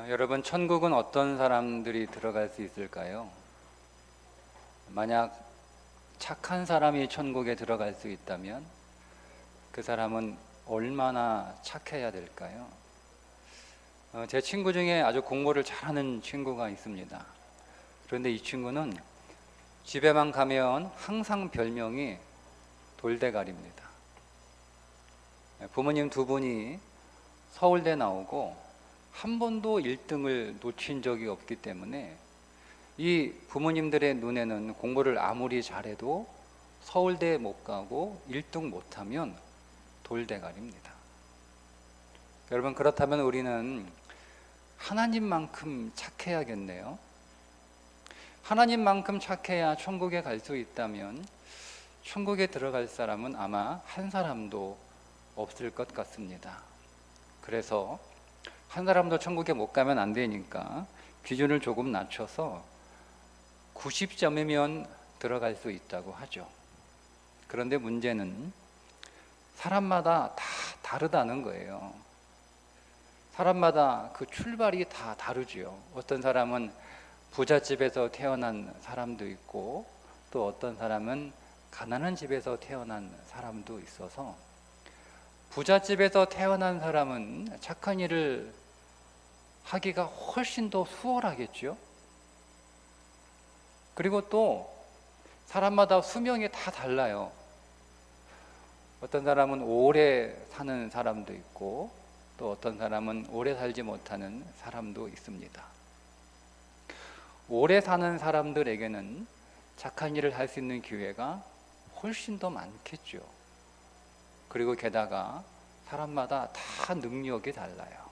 여러분, 천국은 어떤 사람들이 들어갈 수 있을까요? 만약 착한 사람이 천국에 들어갈 수 있다면 그 사람은 얼마나 착해야 될까요? 제 친구 중에 아주 공부를 잘하는 친구가 있습니다. 그런데 이 친구는 집에만 가면 항상 별명이 돌대가리입니다. 부모님 두 분이 서울대 나오고 한 번도 1등을 놓친 적이 없기 때문에 이 부모님들의 눈에는 공부를 아무리 잘해도 서울대 못 가고 1등 못하면 돌대가리입니다. 여러분, 그렇다면 우리는 하나님만큼 착해야겠네요. 하나님만큼 착해야 천국에 갈 수 있다면 천국에 들어갈 사람은 아마 한 사람도 없을 것 같습니다. 그래서 한 사람도 천국에 못 가면 안 되니까 기준을 조금 낮춰서 90점이면 들어갈 수 있다고 하죠. 그런데 문제는 사람마다 다 다르다는 거예요. 사람마다 그 출발이 다 다르죠. 어떤 사람은 부잣집에서 태어난 사람도 있고 또 어떤 사람은 가난한 집에서 태어난 사람도 있어서 부잣집에서 태어난 사람은 착한 일을 하기가 훨씬 더 수월하겠죠. 그리고 또 사람마다 수명이 다 달라요. 어떤 사람은 오래 사는 사람도 있고 또 어떤 사람은 오래 살지 못하는 사람도 있습니다. 오래 사는 사람들에게는 착한 일을 할 수 있는 기회가 훨씬 더 많겠죠. 그리고 게다가 사람마다 다 능력이 달라요.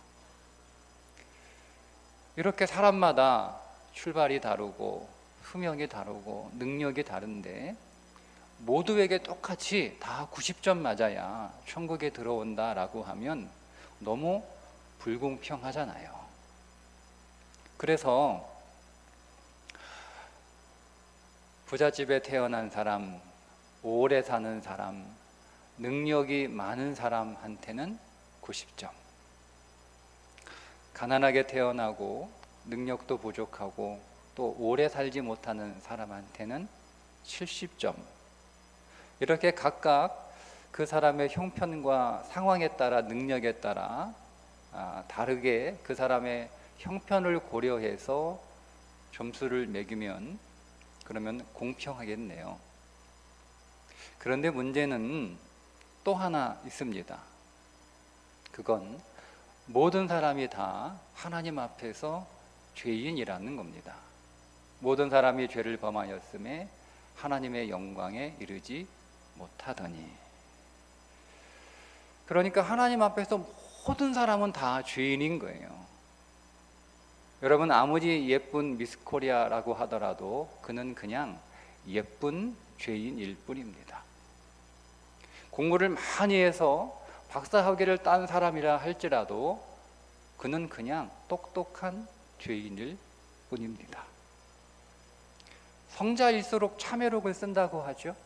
이렇게 사람마다 출발이 다르고 수명이 다르고 능력이 다른데 모두에게 똑같이 다 90점 맞아야 천국에 들어온다라고 하면 너무 불공평하잖아요. 그래서 부잣집에 태어난 사람, 오래 사는 사람, 능력이 많은 사람한테는 90점, 가난하게 태어나고 능력도 부족하고 또 오래 살지 못하는 사람한테는 70점, 이렇게 각각 그 사람의 형편과 상황에 따라 능력에 따라 다르게 그 사람의 형편을 고려해서 점수를 매기면 그러면 공평하겠네요. 그런데 문제는 또 하나 있습니다. 그건 모든 사람이 다 하나님 앞에서 죄인이라는 겁니다. 모든 사람이 죄를 범하였음에 하나님의 영광에 이르지 못하더니, 그러니까 하나님 앞에서 모든 사람은 다 죄인인 거예요. 여러분, 아무리 예쁜 미스 코리아라고 하더라도 그는 그냥 예쁜 죄인일 뿐입니다. 공부를 많이 해서 박사학위를 딴 사람이라 할지라도 그는 그냥 똑똑한 죄인일 뿐입니다. 성자일수록 참회록을 쓴다고 하죠.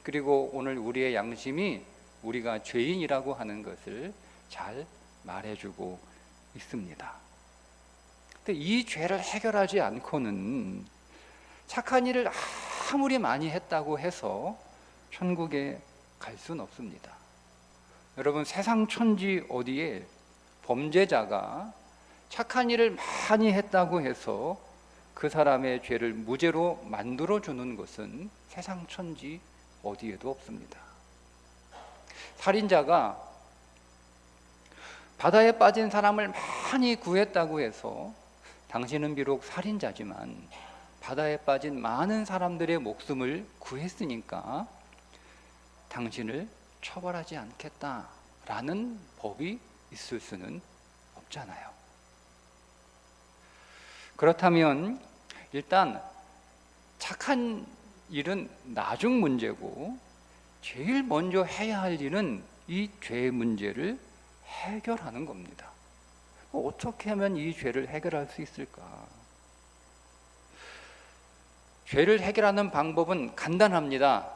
그리고 오늘 우리의 양심이 우리가 죄인이라고 하는 것을 잘 말해주고 있습니다. 근데 이 죄를 해결하지 않고는 착한 일을 아무리 많이 했다고 해서 천국에 갈 수는 없습니다. 여러분, 세상 천지 어디에 범죄자가 착한 일을 많이 했다고 해서 그 사람의 죄를 무죄로 만들어주는 것은 세상 천지 어디에도 없습니다. 살인자가 바다에 빠진 사람을 많이 구했다고 해서 당신은 비록 살인자지만 바다에 빠진 많은 사람들의 목숨을 구했으니까 당신을 처벌하지 않겠다라는 법이 있을 수는 없잖아요. 그렇다면 일단 착한 일은 나중 문제고 제일 먼저 해야 할 일은 이 죄 문제를 해결하는 겁니다. 어떻게 하면 이 죄를 해결할 수 있을까? 죄를 해결하는 방법은 간단합니다.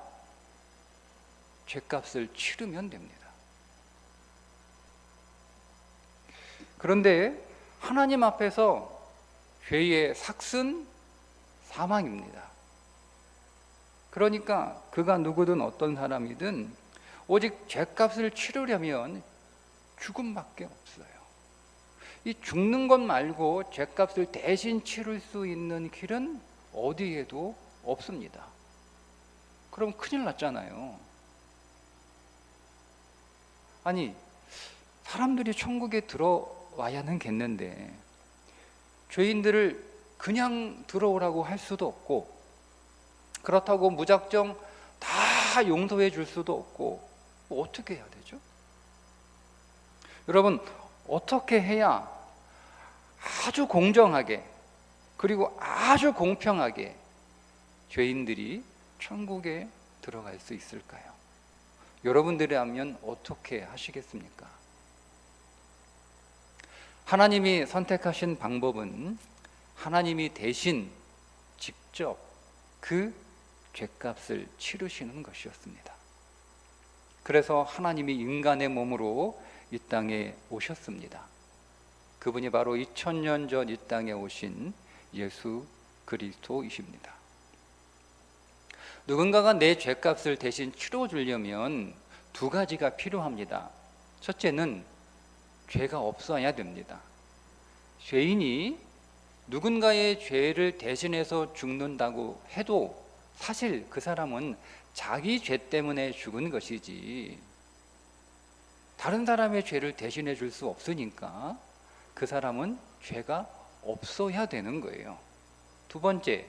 죄값을 치르면 됩니다. 그런데 하나님 앞에서 죄의 삭은 사망입니다. 그러니까 그가 누구든 어떤 사람이든 오직 죄값을 치르려면 죽음밖에 없어요. 이 죽는 것 말고 죄값을 대신 치를 수 있는 길은 어디에도 없습니다. 그럼 큰일 났잖아요. 아니, 사람들이 천국에 들어와야는 겠는데 죄인들을 그냥 들어오라고 할 수도 없고, 그렇다고 무작정 다 용서해 줄 수도 없고, 어떻게 해야 되죠? 여러분, 어떻게 해야 아주 공정하게 그리고 아주 공평하게 죄인들이 천국에 들어갈 수 있을까요? 여러분들이라면 어떻게 하시겠습니까? 하나님이 선택하신 방법은 하나님이 대신 직접 그 죄값을 치르시는 것이었습니다. 그래서 하나님이 인간의 몸으로 이 땅에 오셨습니다. 그분이 바로 2000년 전 이 땅에 오신 예수 그리스도이십니다. 누군가가 내 죄값을 대신 치러주려면 두 가지가 필요합니다. 첫째는 죄가 없어야 됩니다. 죄인이 누군가의 죄를 대신해서 죽는다고 해도 사실 그 사람은 자기 죄 때문에 죽은 것이지 다른 사람의 죄를 대신해 줄 수 없으니까 그 사람은 죄가 없어야 되는 거예요. 두 번째,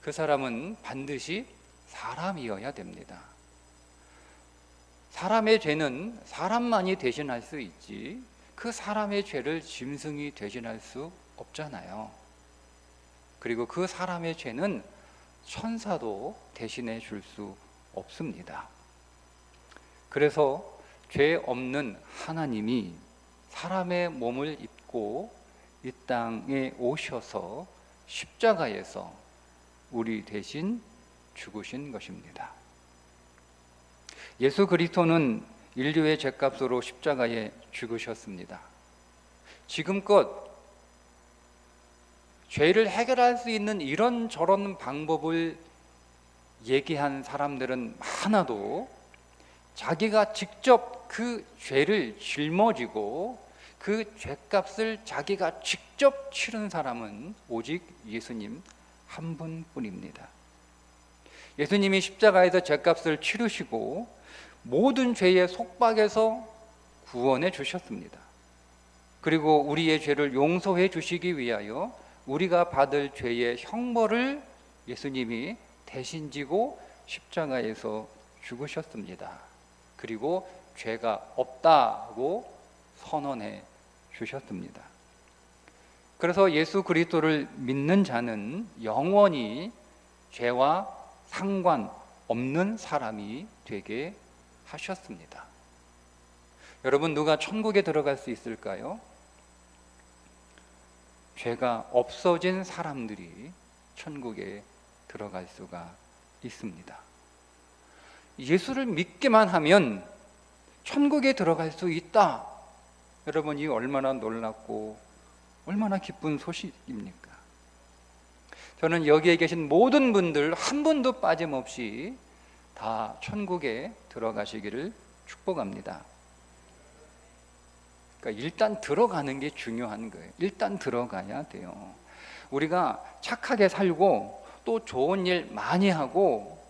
그 사람은 반드시 사람이어야 됩니다. 사람의 죄는 사람만이 대신할 수 있지 그 사람의 죄를 짐승이 대신할 수 없잖아요. 그리고 그 사람의 죄는 천사도 대신해 줄 수 없습니다. 그래서 죄 없는 하나님이 사람의 몸을 입고 이 땅에 오셔서 십자가에서 우리 대신 죽으신 것입니다. 예수 그리스도는 인류의 죄값으로 십자가에 죽으셨습니다. 지금껏 죄를 해결할 수 있는 이런저런 방법을 얘기한 사람들은 많아도 자기가 직접 그 죄를 짊어지고 그 죄값을 자기가 직접 치른 사람은 오직 예수님 한 분뿐입니다. 예수님이 십자가에서 죄값을 치르시고 모든 죄의 속박에서 구원해 주셨습니다. 그리고 우리의 죄를 용서해 주시기 위하여 우리가 받을 죄의 형벌을 예수님이 대신 지고 십자가에서 죽으셨습니다. 그리고 죄가 없다고 선언해 주셨습니다. 그래서 예수 그리스도를 믿는 자는 영원히 죄와 상관없는 사람이 되게 하셨습니다. 여러분, 누가 천국에 들어갈 수 있을까요? 죄가 없어진 사람들이 천국에 들어갈 수가 있습니다. 예수를 믿기만 하면 천국에 들어갈 수 있다. 여러분, 이 얼마나 놀랍고 얼마나 기쁜 소식입니까? 저는 여기에 계신 모든 분들 한 분도 빠짐없이 다 천국에 들어가시기를 축복합니다. 그러니까 일단 들어가는 게 중요한 거예요. 일단 들어가야 돼요. 우리가 착하게 살고 또 좋은 일 많이 하고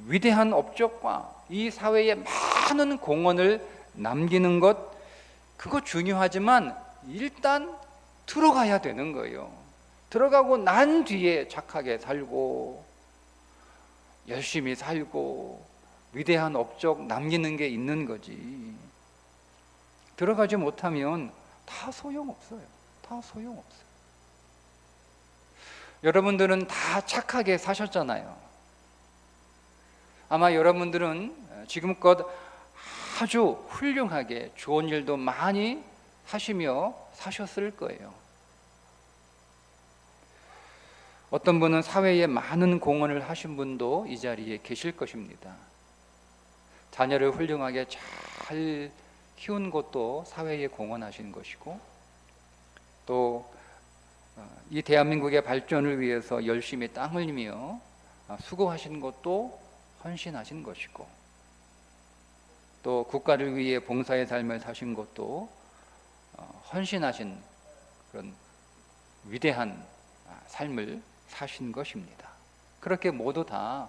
위대한 업적과 이 사회에 많은 공헌을 남기는 것, 그거 중요하지만 일단 들어가야 되는 거예요. 들어가고 난 뒤에 착하게 살고 열심히 살고 위대한 업적 남기는 게 있는 거지. 들어가지 못하면 다 소용없어요. 다 소용없어요. 여러분들은 다 착하게 사셨잖아요. 아마 여러분들은 지금껏 아주 훌륭하게 좋은 일도 많이 하시며 사셨을 거예요. 어떤 분은 사회에 많은 공헌을 하신 분도 이 자리에 계실 것입니다. 자녀를 훌륭하게 잘 키운 것도 사회에 공헌하신 것이고, 또 이 대한민국의 발전을 위해서 열심히 땀 흘리며 수고하신 것도 헌신하신 것이고, 또 국가를 위해 봉사의 삶을 사신 것도 헌신하신 그런 위대한 삶을 사신 것입니다. 그렇게 모두 다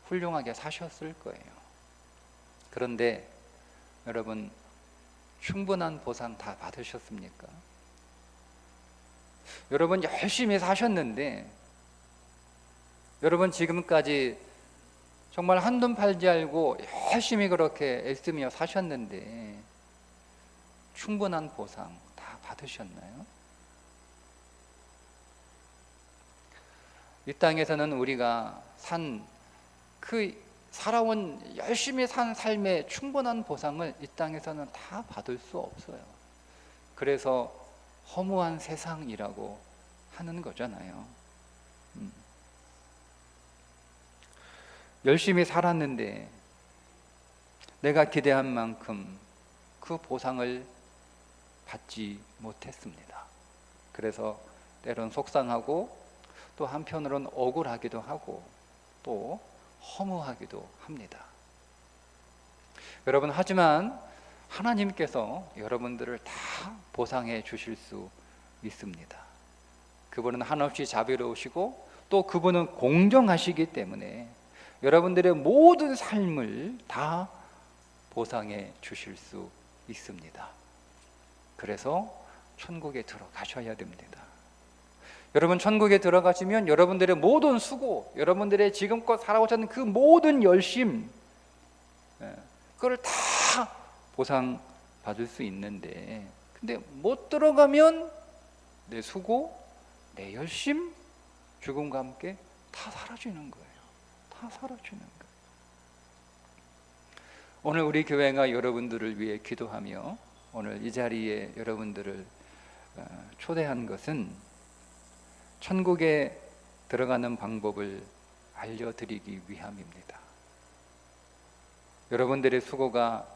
훌륭하게 사셨을 거예요. 그런데 여러분, 충분한 보상 다 받으셨습니까? 여러분 열심히 사셨는데, 여러분 지금까지 정말 한돈 팔지 알고 열심히 그렇게 애쓰며 사셨는데 충분한 보상 다 받으셨나요? 이 땅에서는 우리가 살아온 열심히 산 삶의 충분한 보상을 이 땅에서는 다 받을 수 없어요. 그래서 허무한 세상이라고 하는 거잖아요. 열심히 살았는데 내가 기대한 만큼 그 보상을 받지 못했습니다. 그래서 때론 속상하고, 또 한편으로는 억울하기도 하고, 또 허무하기도 합니다. 여러분, 하지만 하나님께서 여러분들을 다 보상해 주실 수 있습니다. 그분은 한없이 자비로우시고, 또 그분은 공정하시기 때문에 여러분들의 모든 삶을 다 보상해 주실 수 있습니다. 그래서 천국에 들어가셔야 됩니다. 여러분, 천국에 들어가시면 여러분들의 모든 수고, 여러분들의 지금껏 살아오셨는 그 모든 열심, 그걸 다 보상받을 수 있는데, 근데 못 들어가면 내 수고, 내 열심, 죽음과 함께 다 사라지는 거예요. 다 사라지는 거예요. 오늘 우리 교회가 여러분들을 위해 기도하며 오늘 이 자리에 여러분들을 초대한 것은 천국에 들어가는 방법을 알려드리기 위함입니다. 여러분들의 수고가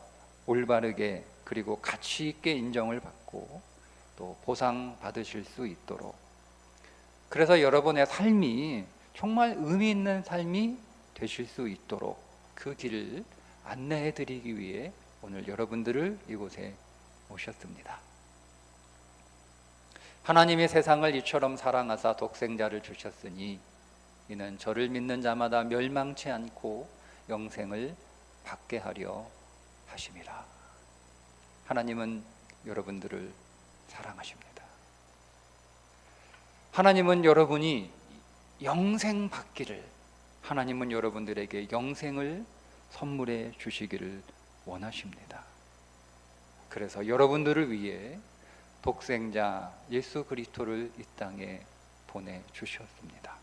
올바르게 그리고 가치 있게 인정을 받고 또 보상받으실 수 있도록, 그래서 여러분의 삶이 정말 의미 있는 삶이 되실 수 있도록 그 길을 안내해 드리기 위해 오늘 여러분들을 이곳에 모셨습니다. 하나님이 세상을 이처럼 사랑하사 독생자를 주셨으니 이는 저를 믿는 자마다 멸망치 않고 영생을 받게 하려 하심이라. 하나님은 여러분들을 사랑하십니다. 하나님은 여러분이 영생 받기를, 하나님은 여러분들에게 영생을 선물해 주시기를 원하십니다. 그래서 여러분들을 위해 독생자 예수 그리스도를 이 땅에 보내주셨습니다.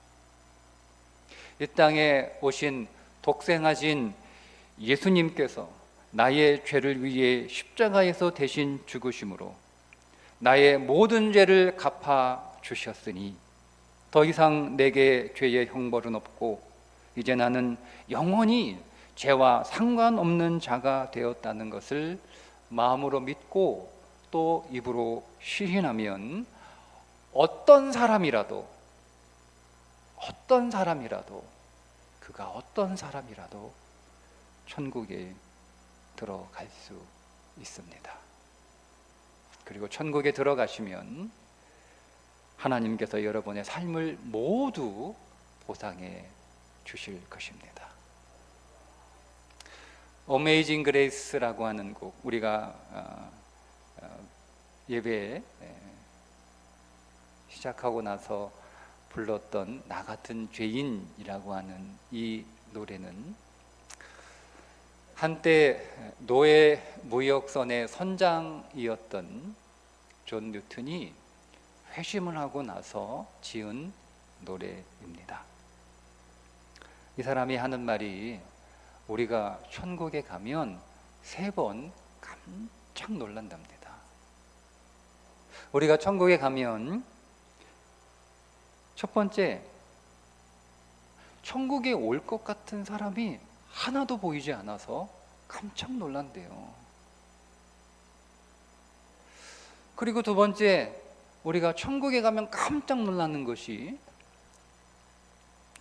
이 땅에 오신 독생하신 예수님께서 나의 죄를 위해 십자가에서 대신 죽으심으로 나의 모든 죄를 갚아 주셨으니 더 이상 내게 죄의 형벌은 없고 이제 나는 영원히 죄와 상관없는 자가 되었다는 것을 마음으로 믿고 또 입으로 시인하면 어떤 사람이라도 그가 어떤 사람이라도 천국에 들어갈 수 있습니다. 그리고 천국에 들어가시면 하나님께서 여러분의 삶을 모두 보상해 주실 것입니다. 어메이징 그레이스라고 하는 곡, 우리가 예배 시작하고 나서 불렀던 나 같은 죄인이라고 하는 이 노래는 한때 노예 무역선의 선장이었던 존 뉴턴이 회심을 하고 나서 지은 노래입니다. 이 사람이 하는 말이 우리가 천국에 가면 3번 깜짝 놀란답니다. 우리가 천국에 가면 첫 번째, 천국에 올 것 같은 사람이 하나도 보이지 않아서 깜짝 놀란대요. 그리고 두 번째, 우리가 천국에 가면 깜짝 놀라는 것이,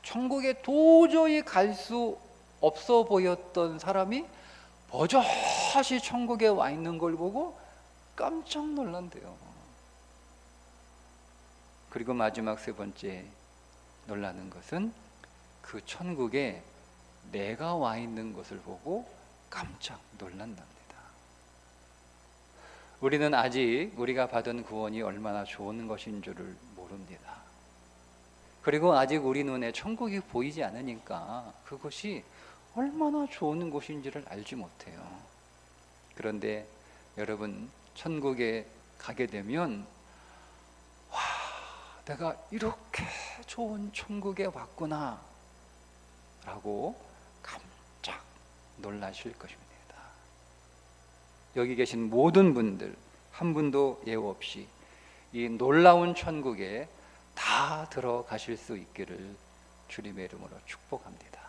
천국에 도저히 갈 수 없어 보였던 사람이 버젓이 천국에 와 있는 걸 보고 깜짝 놀란대요. 그리고 마지막 세 번째 놀라는 것은 그 천국에 내가 와 있는 것을 보고 깜짝 놀란답니다. 우리는 아직 우리가 받은 구원이 얼마나 좋은 것인 줄을 모릅니다. 그리고 아직 우리 눈에 천국이 보이지 않으니까 그것이 얼마나 좋은 곳인지를 알지 못해요. 그런데 여러분, 천국에 가게 되면 와, 내가 이렇게 좋은 천국에 왔구나 라고 깜짝 놀라실 것입니다. 여기 계신 모든 분들 한 분도 예우 없이 이 놀라운 천국에 다 들어가실 수 있기를 주님의 이름으로 축복합니다.